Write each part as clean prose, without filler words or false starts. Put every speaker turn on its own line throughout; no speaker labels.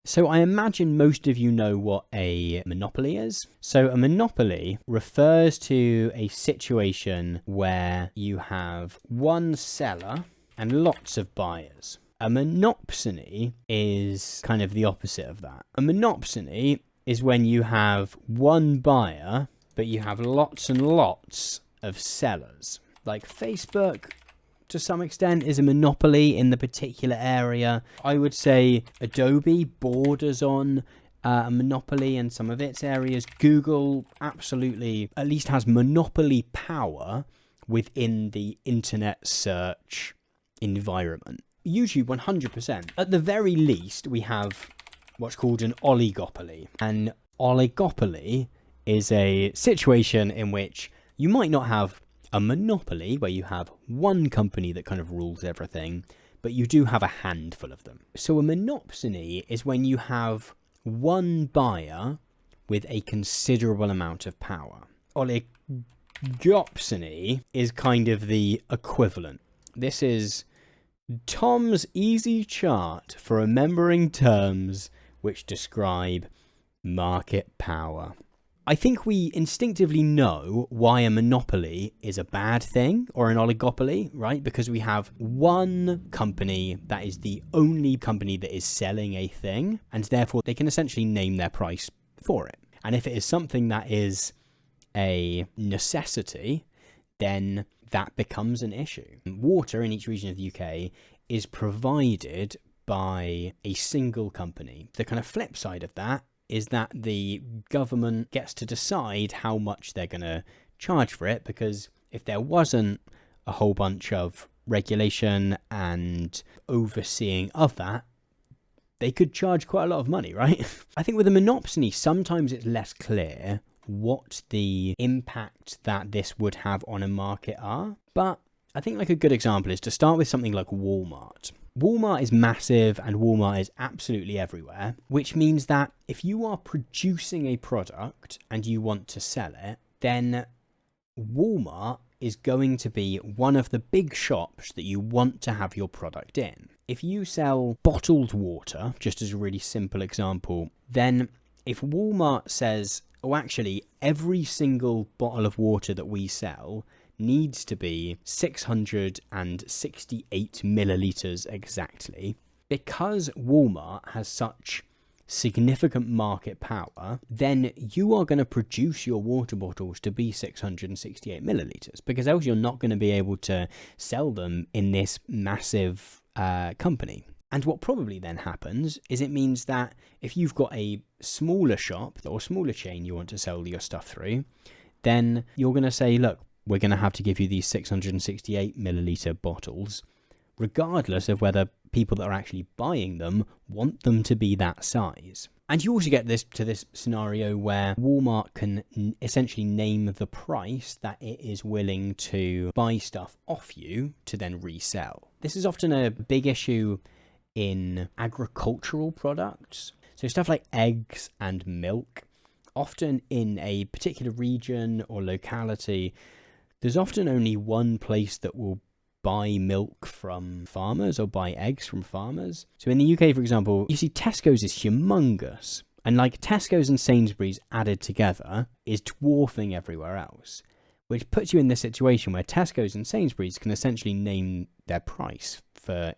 So I imagine most of you know what a monopoly is. So a monopoly refers to a situation where you have one seller and lots of buyers. A monopsony is kind of the opposite of that. A monopsony is when you have one buyer, but you have lots and lots of sellers. Like Facebook, to some extent, is a monopoly in the particular area. I would say Adobe borders on a monopoly in some of its areas. Google absolutely at least has monopoly power within the internet search environment. Usually 100%. At the very least, we have what's called an oligopoly. An oligopoly is a situation in which you might not have a monopoly where you have one company that kind of rules everything, but you do have a handful of them. So a monopsony is when you have one buyer with a considerable amount of power. Oligopsony is kind of the equivalent. This is Tom's easy chart for remembering terms which describe market power. I think we instinctively know why a monopoly is a bad thing, or an oligopoly, right? Because we have one company that is the only company that is selling a thing, and therefore they can essentially name their price for it. And if it is something that is a necessity, then that becomes an issue. Water in each region of the UK is provided by a single company. The kind of flip side of that is that the government gets to decide how much they're going to charge for it, because if there wasn't a whole bunch of regulation and overseeing of that, they could charge quite a lot of money, right? I think with a monopsony, sometimes it's less clear what the impact that this would have on a market are. But I think like a good example is to start with something like Walmart. Walmart is massive and Walmart is absolutely everywhere, which means that if you are producing a product and you want to sell it, then Walmart is going to be one of the big shops that you want to have your product in. If you sell bottled water, just as a really simple example, then if Walmart says, oh, actually, every single bottle of water that we sell needs to be 668 milliliters exactly, because Walmart has such significant market power, then you are going to produce your water bottles to be 668 milliliters, because else you're not going to be able to sell them in this massive company. And what probably then happens is it means that if you've got a smaller shop or smaller chain you want to sell your stuff through, then you're going to say, look, we're going to have to give you these 668 milliliter bottles, regardless of whether people that are actually buying them want them to be that size. And you also get this scenario where Walmart can essentially name the price that it is willing to buy stuff off you to then resell. This is often a big issue in agricultural products. So stuff like eggs and milk, often in a particular region or locality, there's often only one place that will buy milk from farmers or buy eggs from farmers. So in the UK, for example, you see Tesco's is humongous. And like Tesco's and Sainsbury's added together is dwarfing everywhere else, which puts you in this situation where Tesco's and Sainsbury's can essentially name their price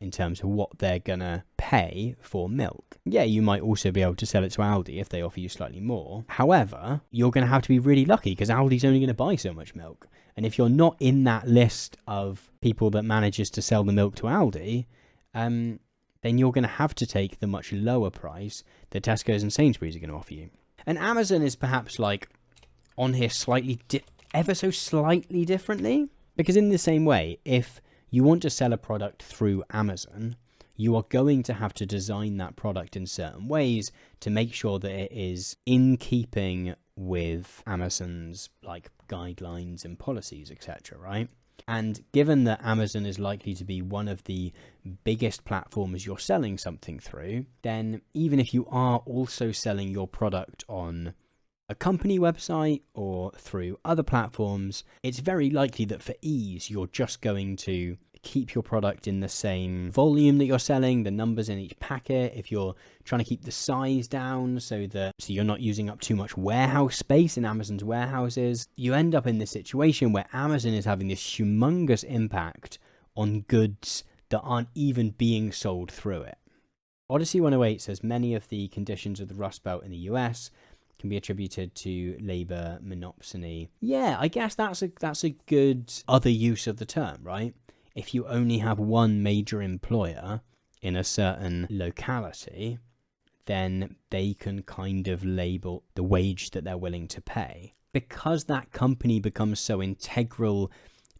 in terms of what they're gonna pay for milk. Yeah, you might also be able to sell it to Aldi if they offer you slightly more. However, you're gonna have to be really lucky because Aldi's only gonna buy so much milk. And if you're not in that list of people that manages to sell the milk to Aldi, then you're gonna have to take the much lower price that Tesco's and Sainsbury's are gonna offer you. And Amazon is perhaps like on here slightly, ever so slightly differently, because in the same way, if you want to sell a product through Amazon, you are going to have to design that product in certain ways to make sure that it is in keeping with Amazon's like guidelines and policies, etc., right? And given that Amazon is likely to be one of the biggest platforms you're selling something through, then even if you are also selling your product on a company website or through other platforms, it's very likely that for ease, you're just going to keep your product in the same volume that you're selling, the numbers in each packet, if you're trying to keep the size down so you're not using up too much warehouse space in Amazon's warehouses, you end up in this situation where Amazon is having this humongous impact on goods that aren't even being sold through it. Odyssey 108 says many of the conditions of the Rust Belt in the US can be attributed to labor monopsony. Yeah, I guess that's a good other use of the term, right? If you only have one major employer in a certain locality, then they can kind of label the wage that they're willing to pay. Because that company becomes so integral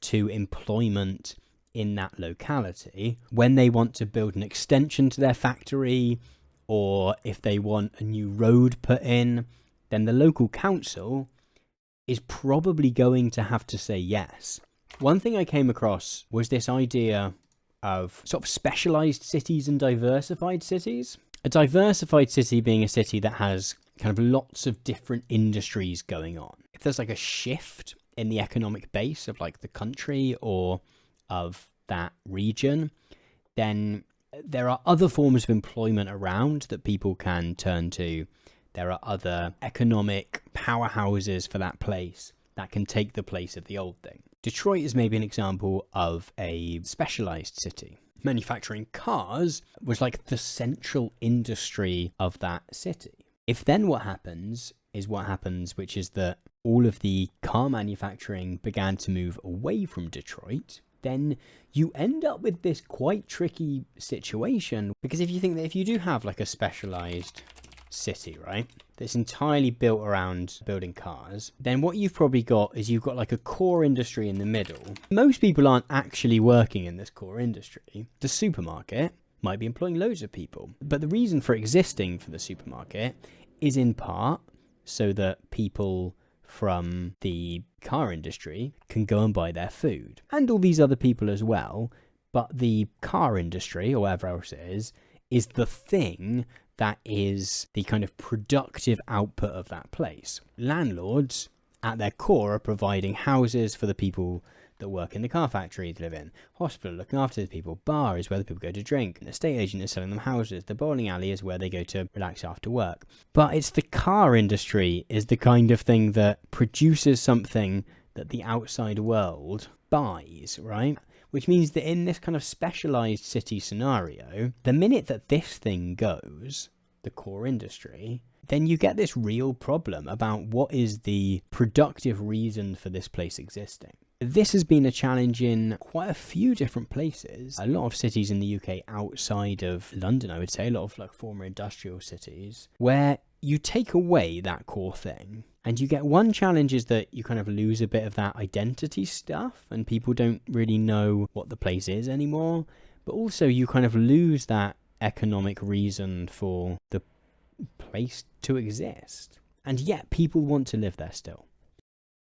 to employment in that locality, when they want to build an extension to their factory, or if they want a new road put in, then the local council is probably going to have to say yes. One thing I came across was this idea of sort of specialized cities and diversified cities. A diversified city being a city that has kind of lots of different industries going on. If there's like a shift in the economic base of like the country or of that region, then there are other forms of employment around that people can turn to. There are other economic powerhouses for that place that can take the place of the old thing. Detroit is maybe an example of a specialized city. Manufacturing cars was like the central industry of that city. If then what happens, which is that all of the car manufacturing began to move away from Detroit, then you end up with this quite tricky situation. Because if you think that if you do have like a specialized city, right, that's entirely built around building cars, then what you've probably got is you've got like a core industry in the middle. Most people aren't actually working in this core industry. The supermarket might be employing loads of people, but the reason for existing for the supermarket is in part so that people from the car industry can go and buy their food, and all these other people as well. But the car industry, or whatever else it is the thing that is the kind of productive output of that place. Landlords, at their core, are providing houses for the people that work in the car factory to live in. Hospital, looking after the people. Bar is where the people go to drink. An estate agent is selling them houses. The bowling alley is where they go to relax after work. But it's the car industry is the kind of thing that produces something that the outside world buys, right? Which means that in this kind of specialized city scenario, the minute that this thing goes, the core industry, then you get this real problem about what is the productive reason for this place existing. This has been a challenge in quite a few different places. A lot of cities in the UK outside of London, I would say, a lot of like former industrial cities, where you take away that core thing. And you get one challenge is that you kind of lose a bit of that identity stuff and people don't really know what the place is anymore. But also you kind of lose that economic reason for the place to exist. And yet people want to live there still.